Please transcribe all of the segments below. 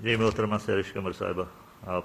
جی محترمہ سیرش قمر صاحبہ آپ.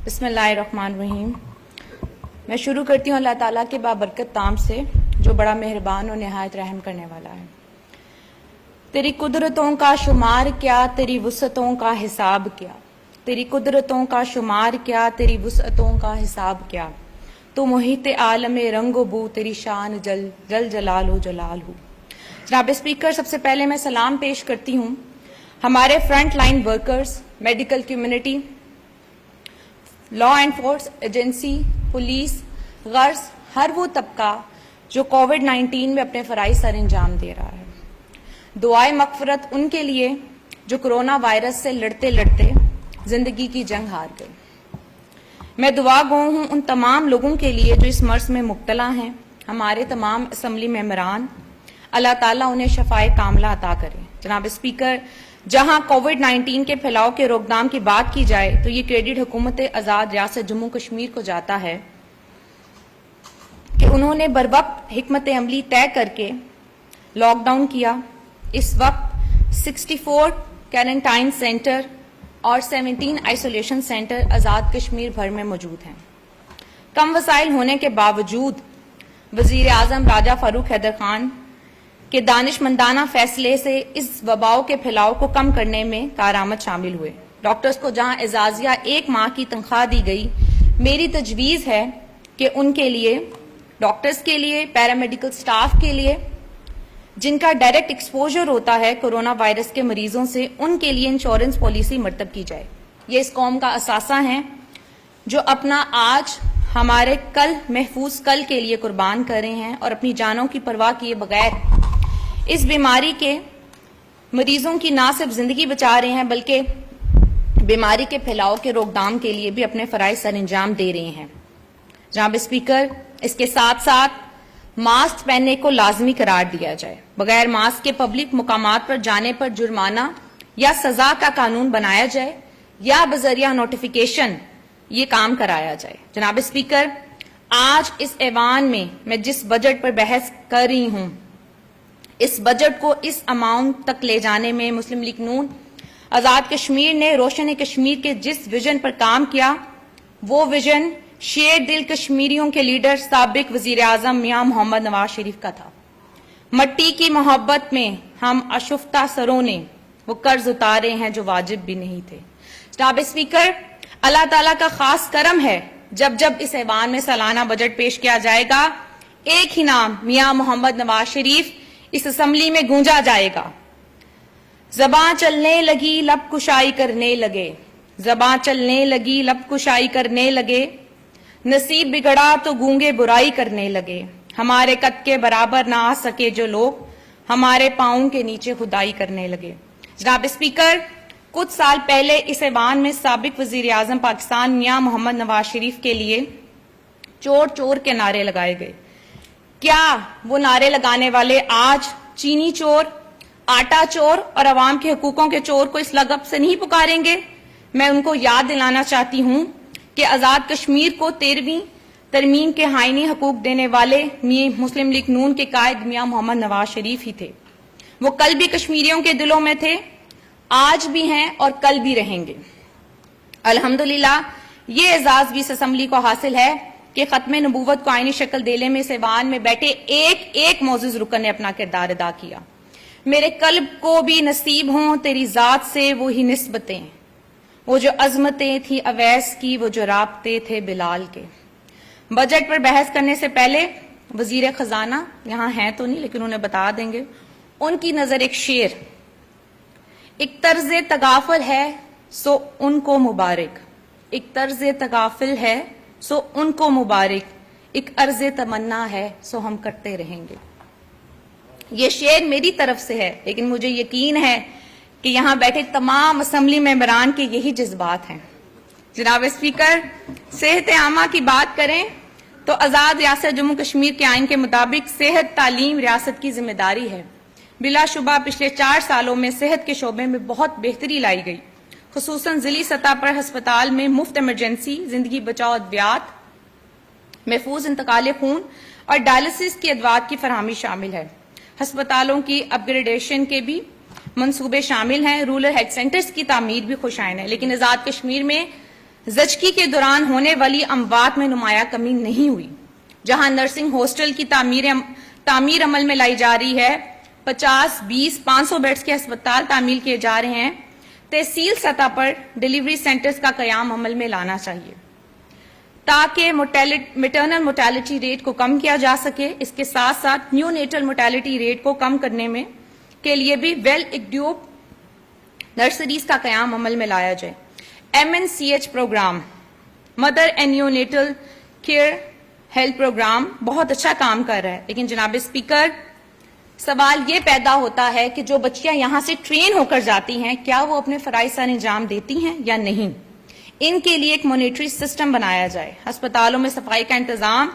بسم اللہ الرحمن الرحیم. میں شروع کرتی ہوں اللہ تعالیٰ کے بابرکت نام سے جو بڑا مہربان اور نہایت رحم کرنے والا ہے. تیری قدرتوں کا شمار کیا، تیری وسعتوں کا حساب کیا. تیری قدرتوں کا شمار کیا، تیری وسعتوں کا حساب کیا. تو محیط عالم رنگ و بو، تیری شان جل جلال و جلال ہو. جناب اسپیکر، سب سے پہلے میں سلام پیش کرتی ہوں ہمارے front line workers, medical community, law enforce agency, police, غرض ہر وہ طبقہ جو کووڈ-19 میں اپنے فرائض سر انجام دے رہا ہے. دعائے مغفرت ان کے لیے جو کرونا وائرس سے لڑتے لڑتے زندگی کی جنگ ہار گئے. میں دعا گو ہوں ان تمام لوگوں کے لیے جو اس مرض میں مبتلا ہیں. ہمارے تمام اسمبلی ممبران، اللہ تعالیٰ انہیں شفائے کاملہ عطا کرے. جناب اسپیکر، جہاں کووڈ-19 کے پھیلاؤ کے روک تھام کی بات کی جائے تو یہ کریڈٹ حکومت آزاد ریاست جموں کشمیر کو جاتا ہے کہ انہوں نے بروقت حکمت عملی طے کر کے لاک ڈاؤن کیا. اس وقت 64 کوارنٹائن سینٹر اور 17 آئسولیشن سینٹر آزاد کشمیر بھر میں موجود ہیں. کم وسائل ہونے کے باوجود وزیر اعظم راجہ فاروق حیدر خان کے دانشمندانہ فیصلے سے اس وباؤ کے پھیلاؤ کو کم کرنے میں کارآمد شامل ہوئے. ڈاکٹرز کو جہاں اعزازیہ 1 ماہ کی تنخواہ دی گئی، میری تجویز ہے کہ ان کے لیے، ڈاکٹرز کے لیے، پیرامیڈیکل سٹاف کے لیے جن کا ڈائریکٹ ایکسپوجر ہوتا ہے کرونا وائرس کے مریضوں سے، ان کے لیے انشورنس پالیسی مرتب کی جائے. یہ اس قوم کا اثاثہ ہیں جو اپنا آج ہمارے کل محفوظ کل کے لیے قربان کر رہے ہیں اور اپنی جانوں کی پرواہ کیے بغیر اس بیماری کے مریضوں کی نہ صرف زندگی بچا رہے ہیں بلکہ بیماری کے پھیلاؤ کے روک تھام کے لیے بھی اپنے فرائض سر انجام دے رہے ہیں. جناب اسپیکر، اس کے ساتھ ساتھ ماسک پہننے کو لازمی قرار دیا جائے. بغیر ماسک کے پبلک مقامات پر جانے پر جرمانہ یا سزا کا قانون بنایا جائے یا بذریعہ نوٹیفیکیشن یہ کام کرایا جائے. جناب اسپیکر، آج اس ایوان میں جس بجٹ پر بحث کر رہی ہوں، اس بجٹ کو اس اماؤنٹ تک لے جانے میں مسلم لیگ نون آزاد کشمیر نے روشن کشمیر کے جس ویژن پر کام کیا، وہ ویژن شیر دل کشمیریوں کے لیڈر سابق وزیر اعظم میاں محمد نواز شریف کا تھا. مٹی کی محبت میں ہم اشفتہ سروں نے وہ قرض اتارے ہیں جو واجب بھی نہیں تھے. جناب اسپیکر، اللہ تعالیٰ کا خاص کرم ہے جب اس ایوان میں سالانہ بجٹ پیش کیا جائے گا، ایک ہی نام میاں محمد نواز شریف اس اسمبلی میں گونجا جائے گا. زباں چلنے لگی لب کشائی کرنے لگے، زباں چلنے لگی لب کشائی کرنے لگے، نصیب بگڑا تو گونگے برائی کرنے لگے. ہمارے قد کے برابر نہ آ سکے جو لوگ، ہمارے پاؤں کے نیچے خدائی کرنے لگے. جناب اسپیکر، کچھ سال پہلے اس ایوان میں سابق وزیر اعظم پاکستان میاں محمد نواز شریف کے لیے چور چور کے نعرے لگائے گئے. کیا وہ نعرے لگانے والے آج چینی چور، آٹا چور اور عوام کے حقوقوں کے چور کو اس لقب سے نہیں پکاریں گے؟ میں ان کو یاد دلانا چاہتی ہوں کہ آزاد کشمیر کو 13ویں ترمیم کے آئینی حقوق دینے والے مسلم لیگ نون کے قائد میاں محمد نواز شریف ہی تھے. وہ کل بھی کشمیریوں کے دلوں میں تھے، آج بھی ہیں اور کل بھی رہیں گے. الحمدللہ یہ اعزاز بھی اس اسمبلی کو حاصل ہے کہ ختم نبوت کو آئینی شکل دینے میں اس ایوان میں بیٹھے ایک معزز رکن نے اپنا کردار ادا کیا. میرے قلب کو بھی نصیب ہوں تیری ذات سے وہی نسبتیں، وہ جو عظمتیں تھی اویس کی، وہ جو رابطے تھے بلال کے. بجٹ پر بحث کرنے سے پہلے وزیر خزانہ یہاں ہیں تو نہیں لیکن انہیں بتا دیں گے، ان کی نظر ایک شعر، ایک طرز تغافل ہے سو ان کو مبارک، ایک طرز تغافل ہے سو ان کو مبارک، ایک عرض تمنا ہے سو ہم کرتے رہیں گے. یہ شعر میری طرف سے ہے لیکن مجھے یقین ہے کہ یہاں بیٹھے تمام اسمبلی ممبران کے یہی جذبات ہیں. جناب اسپیکر، صحت عامہ کی بات کریں تو آزاد ریاست جموں کشمیر کے آئین کے مطابق صحت تعلیم ریاست کی ذمہ داری ہے. بلا شبہ پچھلے 4 سالوں میں صحت کے شعبے میں بہت بہتری لائی گئی، خصوصاً ضلعی سطح پر ہسپتال میں مفت ایمرجنسی، زندگی بچاؤ ادویات، محفوظ انتقال خون اور ڈائلسس کی ادوات کی فراہمی شامل ہے۔ ہسپتالوں کی اپ گریڈیشن کے بھی منصوبے شامل ہیں۔ رورل ہیلتھ سینٹرز کی تعمیر بھی خوشائن ہے، لیکن آزاد کشمیر میں زچگی کے دوران ہونے والی اموات میں نمایاں کمی نہیں ہوئی۔ جہاں نرسنگ ہاسٹل کی تعمیر عمل میں لائی جا رہی ہے، 50، 20، 500 بیڈز کے ہسپتال تعمیر کیے جا رہے ہیں، تحصیل سطح پر ڈیلیوری سینٹرز کا قیام عمل میں لانا چاہیے تاکہ میٹرنل موٹیلٹی ریٹ کو کم کیا جا سکے۔ اس کے ساتھ ساتھ نیو نیٹل موٹیلٹی ریٹ کو کم کرنے میں کے لیے بھی ویل اکوپڈ نرسریز کا قیام عمل میں لایا جائے۔ MNCH program, mother and neonatal care health program بہت اچھا کام کر رہا ہے، لیکن جناب اسپیکر سوال یہ پیدا ہوتا ہے کہ جو بچیاں یہاں سے ٹرین ہو کر جاتی ہیں کیا وہ اپنے فرائض سر انجام دیتی ہیں یا نہیں؟ ان کے لیے ایک مانیٹری سسٹم بنایا جائے۔ ہسپتالوں میں صفائی کا انتظام،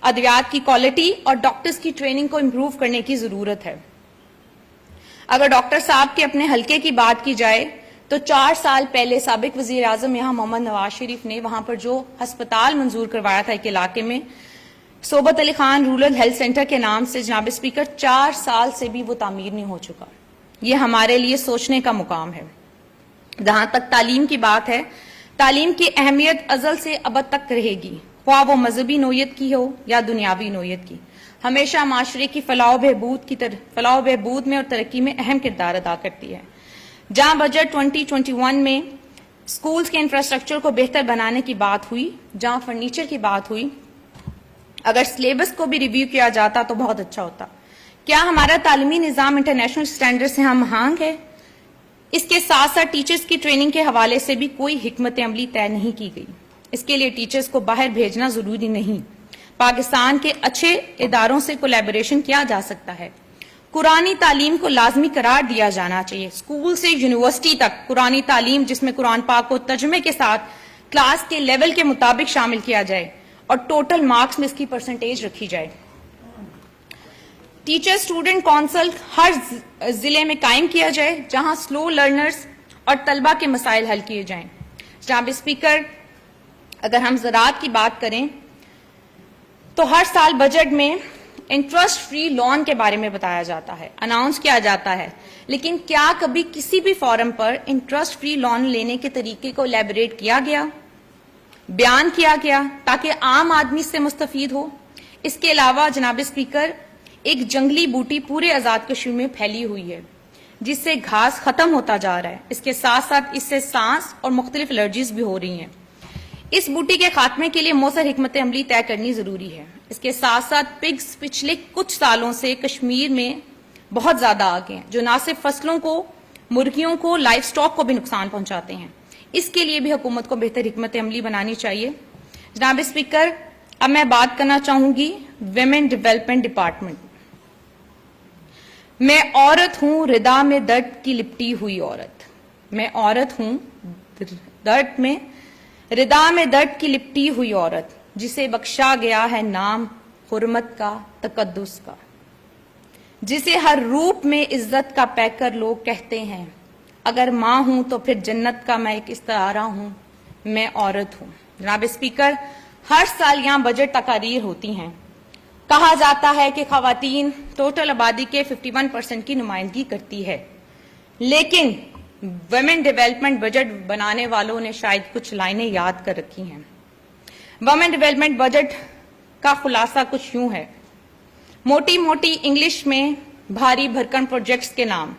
ادویات کی کوالٹی اور ڈاکٹرز کی ٹریننگ کو امپروو کرنے کی ضرورت ہے۔ اگر ڈاکٹر صاحب کے اپنے حلقے کی بات کی جائے تو 4 سال پہلے سابق وزیر اعظم یہاں محمد نواز شریف نے وہاں پر جو ہسپتال منظور کروایا تھا ایک علاقے میں، صوبت Ali Khan rural health centre کے نام سے، جناب اسپیکر 4 سال سے بھی وہ تعمیر نہیں ہو چکا۔ یہ ہمارے لیے سوچنے کا مقام ہے۔ جہاں تک تعلیم کی بات ہے، تعلیم کی اہمیت ازل سے ابد تک رہے گی، خواہ وہ مذہبی نوعیت کی ہو یا دنیاوی نوعیت کی، ہمیشہ معاشرے کی فلاح و بہبود میں اور ترقی میں اہم کردار ادا کرتی ہے۔ جہاں بجٹ 2021 میں اسکولز کے انفراسٹرکچر کو بہتر بنانے کی بات ہوئی، جہاں فرنیچر کی بات ہوئی، اگر سلیبس کو بھی ریویو کیا جاتا تو بہت اچھا ہوتا۔ کیا ہمارا تعلیمی نظام انٹرنیشنل سٹینڈرڈ سے ہم آہنگ ہے؟ اس کے ساتھ ساتھ ٹیچرز کی ٹریننگ کے حوالے سے بھی کوئی حکمت عملی طے نہیں کی گئی۔ اس کے لیے ٹیچرز کو باہر بھیجنا ضروری نہیں، پاکستان کے اچھے اداروں سے کولیبوریشن کیا جا سکتا ہے۔ قرآنی تعلیم کو لازمی قرار دیا جانا چاہیے، اسکول سے یونیورسٹی تک قرآنی تعلیم جس میں قرآن پاک کو ترجمے کے ساتھ کلاس کے لیول کے مطابق شامل کیا جائے اور ٹوٹل مارکس میں اس کی پرسنٹیج رکھی جائے۔ ٹیچر سٹوڈنٹ کونسل ہر ضلع میں قائم کیا جائے جہاں سلو لرنرز اور طلبہ کے مسائل حل کیے جائیں۔ جناب اسپیکر، اگر ہم زراعت کی بات کریں تو ہر سال بجٹ میں انٹرسٹ فری لون کے بارے میں بتایا جاتا ہے، اناؤنس کیا جاتا ہے، لیکن کیا کبھی کسی بھی فورم پر انٹرسٹ فری لون لینے کے طریقے کو الیبوریٹ کیا گیا، بیان کیا گیا تاکہ عام آدمی سے مستفید ہو؟ اس کے علاوہ جناب اسپیکر، ایک جنگلی بوٹی پورے آزاد کشمیر میں پھیلی ہوئی ہے جس سے گھاس ختم ہوتا جا رہا ہے، اس کے ساتھ ساتھ اس سے سانس اور مختلف الرجیز بھی ہو رہی ہیں۔ اس بوٹی کے خاتمے کے لیے مؤثر حکمت عملی طے کرنی ضروری ہے۔ اس کے ساتھ ساتھ پگز پچھلے کچھ سالوں سے کشمیر میں بہت زیادہ آگے ہیں، جو نہ صرف فصلوں کو، مرغیوں کو، لائف سٹاک کو بھی نقصان پہنچاتے ہیں۔ اس کے لیے بھی حکومت کو بہتر حکمت عملی بنانی چاہیے۔ جناب اسپیکر، اب میں بات کرنا چاہوں گی ویمن ڈیولپمنٹ ڈپارٹمنٹ۔ میں عورت ہوں ردا میں درد کی لپٹی ہوئی عورت، میں عورت ہوں ردا میں درد کی لپٹی ہوئی عورت، جسے بخشا گیا ہے نام حرمت کا، تقدس کا، جسے ہر روپ میں عزت کا پیکر لوگ کہتے ہیں۔ اگر ماں ہوں تو پھر جنت کا میں ایک استعارہ ہوں، میں عورت ہوں۔ جناب اسپیکر، ہر سال یہاں بجٹ تقاریر ہوتی ہیں، کہا جاتا ہے کہ خواتین ٹوٹل آبادی کے 51% کی نمائندگی کرتی ہے، لیکن ویمن ڈیولپمنٹ بجٹ بنانے والوں نے شاید کچھ لائنیں یاد کر رکھی ہیں۔ ویمن ڈیولپمنٹ بجٹ کا خلاصہ کچھ یوں ہے، موٹی موٹی انگلش میں بھاری بھرکن پروجیکٹس کے نام،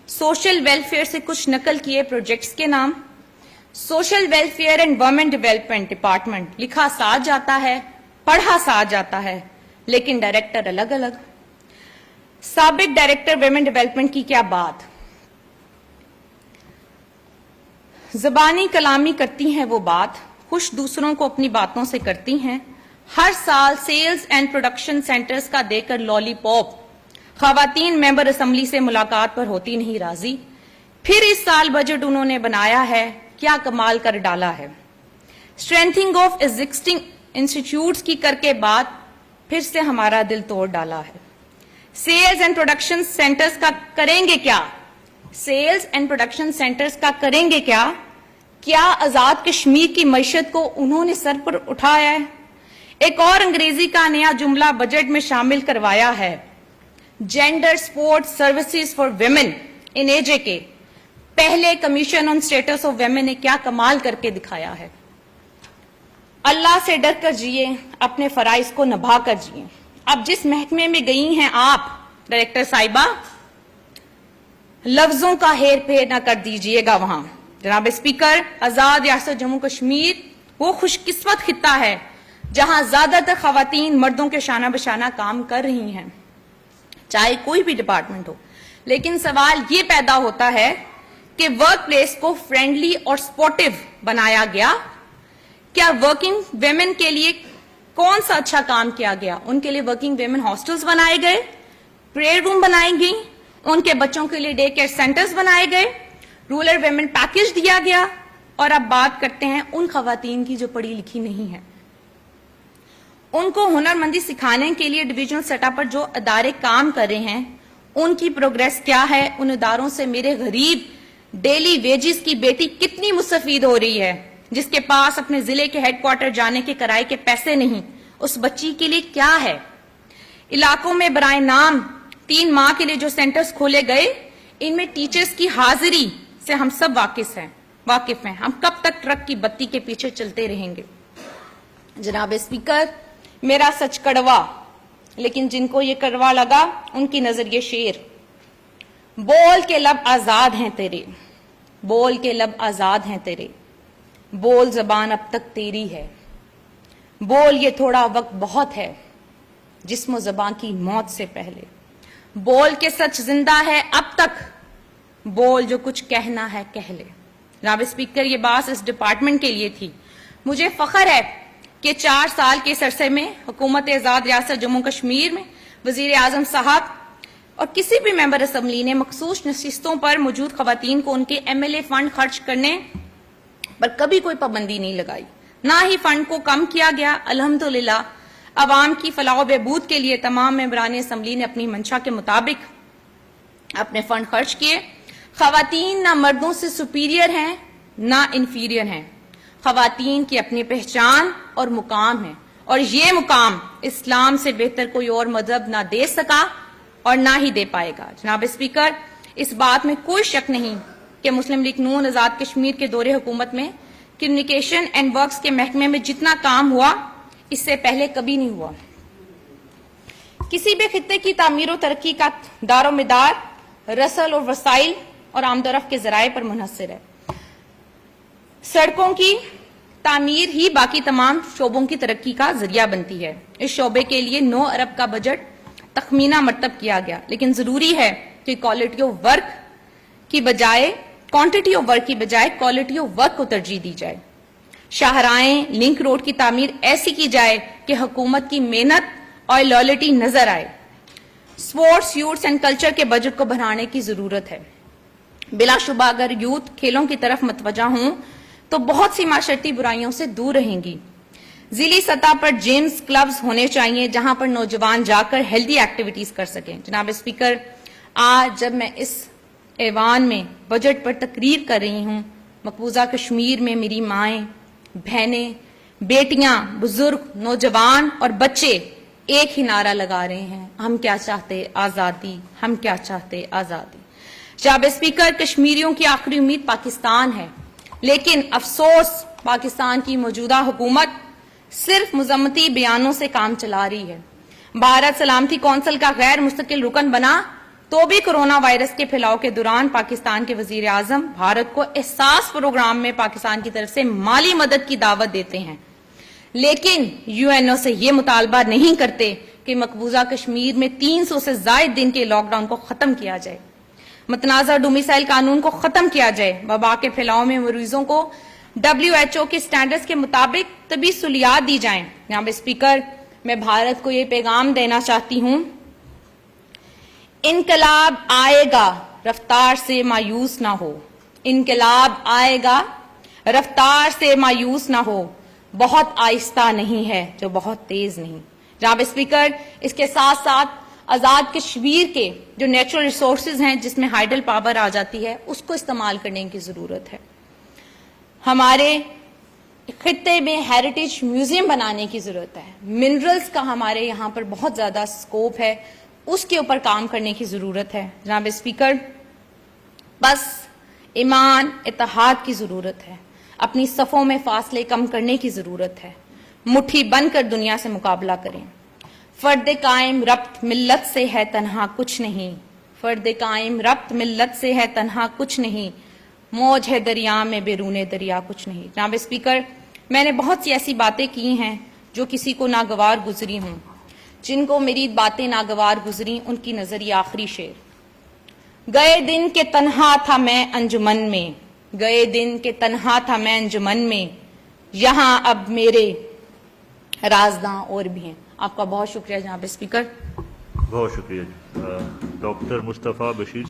سوشل ویلفیئر سے کچھ نقل کیے پروجیکٹس کے نام، social welfare and women development department لکھا ساتھ جاتا ہے، پڑھا ساتھ جاتا ہے، لیکن ڈائریکٹر الگ الگ۔ سابق ڈائریکٹر ویمن ڈیولپمنٹ کی کیا بات، زبانی کلامی کرتی ہیں وہ بات، خوش دوسروں کو اپنی باتوں سے کرتی ہیں۔ ہر سال سیلز اینڈ پروڈکشن سینٹرز کا دے کر لالی پاپ، خواتین ممبر اسمبلی سے ملاقات پر ہوتی نہیں راضی، پھر اس سال بجٹ انہوں نے بنایا ہے، کیا کمال کر ڈالا ہے۔ اسٹرینتھنگ آف ایگزسٹنگ انسٹیٹیوٹس کی کر کے بات، پھر سے ہمارا دل توڑ ڈالا ہے۔ سیلز اینڈ پروڈکشن سینٹرز کا کریں گے کیا، سیلز اینڈ پروڈکشن سینٹرز کا کریں گے کیا؟ کیا آزاد کشمیر کی معیشت کو انہوں نے سر پر اٹھایا ہے؟ ایک اور انگریزی کا نیا جملہ بجٹ میں شامل کروایا ہے، gender support services for women in A J K. پہلے commission on status of women نے کیا کمال کر کے دکھایا ہے۔ اللہ سے ڈر کر جیے، اپنے فرائض کو نبھا کر جیے۔ اب جس محکمے میں گئی ہیں آپ ڈائریکٹر صاحبہ، لفظوں کا ہیر پھیر نہ کر دیجئے گا وہاں۔ جناب اسپیکر، آزاد ریاست جموں کشمیر وہ خوش قسمت خطہ ہے جہاں زیادہ تر خواتین مردوں کے شانہ بشانہ کام کر رہی ہیں، چاہے کوئی بھی ڈپارٹمنٹ ہو۔ لیکن سوال یہ پیدا ہوتا ہے کہ ورک پلیس کو فرینڈلی اور سپورٹیو بنایا گیا، کیا ورکنگ ویمن کے لیے کون سا اچھا کام کیا گیا؟ ان کے لیے ورکنگ ویمن ہاسٹلز بنائے گئے، پریئر روم بنائے گئی، ان کے بچوں کے لیے ڈے کیئر سینٹرز بنائے گئے، رورل ویمن پیکج دیا گیا، اور اب بات کرتے ہیں ان خواتین کی جو پڑھی لکھی نہیں ہیں۔ ان کو ہنر مندی سکھانے کے لیے ڈویژنل سطح پر جو ادارے کام کر رہے ہیں، ان کی پروگریس کیا ہے؟ ان اداروں سے میرے غریب ڈیلی ویجز کی بیٹی کتنی مستفید ہو رہی ہے، جس کے پاس اپنے ضلع کے ہیڈ کوارٹر جانے کے کرائے کے پیسے نہیں؟ اس بچی کے لیے کیا ہے؟ علاقوں میں برائے نام 3 ماہ کے لیے جو سینٹرز کھولے گئے، ان میں ٹیچرز کی حاضری سے ہم سب واقف ہیں۔ ہم کب تک ٹرک کی بتی کے پیچھے چلتے رہیں گے؟ جناب اسپیکر، میرا سچ کڑوا، لیکن جن کو یہ کڑوا لگا ان کی نظر یہ شیر۔ بول کے لب آزاد ہیں تیرے، بول کے لب آزاد ہیں تیرے، بول زبان اب تک تیری ہے، بول یہ تھوڑا وقت بہت ہے، جسم و زبان کی موت سے پہلے، بول کے سچ زندہ ہے اب تک، بول جو کچھ کہنا ہے کہہ لے۔ جناب اسپیکر، یہ بات اس ڈپارٹمنٹ کے لیے تھی۔ مجھے فخر ہے کہ 4 سال کے عرصے میں حکومت آزاد ریاست جموں کشمیر میں وزیر اعظم صاحب اور کسی بھی ممبر اسمبلی نے مخصوص نشستوں پر موجود خواتین کو ان کے MLA فنڈ خرچ کرنے پر کبھی کوئی پابندی نہیں لگائی، نہ ہی فنڈ کو کم کیا گیا۔ الحمدللہ عوام کی فلاح و بہبود کے لیے تمام ممبران اسمبلی نے اپنی منشا کے مطابق اپنے فنڈ خرچ کیے۔ خواتین نہ مردوں سے سپیریئر ہیں نہ انفیریئر ہیں، خواتین کی اپنی پہچان اور مقام ہے، اور یہ مقام اسلام سے بہتر کوئی اور مذہب نہ دے سکا اور نہ ہی دے پائے گا۔ جناب اسپیکر، اس بات میں کوئی شک نہیں کہ مسلم لیگ نون آزاد کشمیر کے دور حکومت میں کمیونیکیشن اینڈ ورکس کے محکمے میں جتنا کام ہوا اس سے پہلے کبھی نہیں ہوا۔ کسی بھی خطے کی تعمیر و ترقی کا دار و مدار رسل اور وسائل اور آمد و رفت کے ذرائع پر منحصر ہے۔ سڑکوں کی تعمیر ہی باقی تمام شعبوں کی ترقی کا ذریعہ بنتی ہے۔ اس شعبے کے لیے 9 ارب کا بجٹ تخمینہ مرتب کیا گیا، لیکن ضروری ہے کہ کوانٹٹی آف ورک کی بجائے کوالٹی آف ورک کو ترجیح دی جائے۔ شاہراہیں لنک روڈ کی تعمیر ایسی کی جائے کہ حکومت کی محنت اور لائلٹی نظر آئے۔ سپورٹس، یوتھس اینڈ کلچر کے بجٹ کو بڑھانے کی ضرورت ہے۔ بلا شبہ اگر یوتھ کھیلوں کی طرف متوجہ ہوں تو بہت سی معاشرتی برائیوں سے دور رہیں گی۔ ضلعی سطح پر جیمز کلبز ہونے چاہیے جہاں پر نوجوان جا کر ہیلدی ایکٹیویٹیز کر سکیں۔ جناب اسپیکر، آج جب میں اس ایوان میں بجٹ پر تقریر کر رہی ہوں، مقبوضہ کشمیر میں میری مائیں، بہنیں، بیٹیاں، بزرگ، نوجوان اور بچے ایک ہی نعرہ لگا رہے ہیں، ہم کیا چاہتے؟ آزادی، ہم کیا چاہتے؟ آزادی۔ جناب اسپیکر، کشمیریوں کی آخری امید پاکستان ہے، لیکن افسوس پاکستان کی موجودہ حکومت صرف مذمتی بیانوں سے کام چلا رہی ہے۔ بھارت سلامتی کونسل کا غیر مستقل رکن بنا تو بھی کورونا وائرس کے پھیلاؤ کے دوران پاکستان کے وزیر اعظم بھارت کو احساس پروگرام میں پاکستان کی طرف سے مالی مدد کی دعوت دیتے ہیں، لیکن UNO سے یہ مطالبہ نہیں کرتے کہ مقبوضہ کشمیر میں 300 سے زائد دن کے لاک ڈاؤن کو ختم کیا جائے، متنازع ڈومیسائل قانون کو ختم کیا جائے، وبا کے پھیلاؤ میں مریضوں کو WHO کے سٹینڈرز کے مطابق طبی سہولیات دی جائیں۔ جناب اسپیکر، میں بھارت کو یہ پیغام دینا چاہتی ہوں، انقلاب آئے گا، رفتار سے مایوس نہ ہو۔ انقلاب آئے گا، رفتار سے مایوس نہ ہو، بہت آہستہ نہیں ہے جو بہت تیز نہیں۔ جناب اسپیکر، اس کے ساتھ ساتھ آزاد کشمیر کے جو نیچرل ریسورسز ہیں جس میں ہائیڈل پاور آ جاتی ہے، اس کو استعمال کرنے کی ضرورت ہے۔ ہمارے خطے میں ہیریٹیج میوزیم بنانے کی ضرورت ہے. منرلز کا ہمارے یہاں پر بہت زیادہ سکوپ ہے, اس کے اوپر کام کرنے کی ضرورت ہے. جناب اسپیکر, بس ایمان اتحاد کی ضرورت ہے, اپنی صفوں میں فاصلے کم کرنے کی ضرورت ہے, مٹھی بن کر دنیا سے مقابلہ کریں. فرد قائم ربط ملت سے ہے تنہا کچھ نہیں, فرد قائم ربط ملت سے ہے تنہا کچھ نہیں, موج ہے دریا میں بیرون دریا کچھ نہیں. جناب اسپیکر, میں نے بہت سی ایسی باتیں کی ہیں جو کسی کو ناگوار گزری ہوں. جن کو میری باتیں ناگوار گزری ان کی نظر یہ آخری شعر. گئے دن کے تنہا تھا میں انجمن میں, گئے دن کے تنہا تھا میں انجمن میں, یہاں اب میرے رازداں اور بھی ہیں. آپ کا بہت شکریہ جناب اسپیکر. بہت شکریہ. ڈاکٹر مصطفیٰ بشیر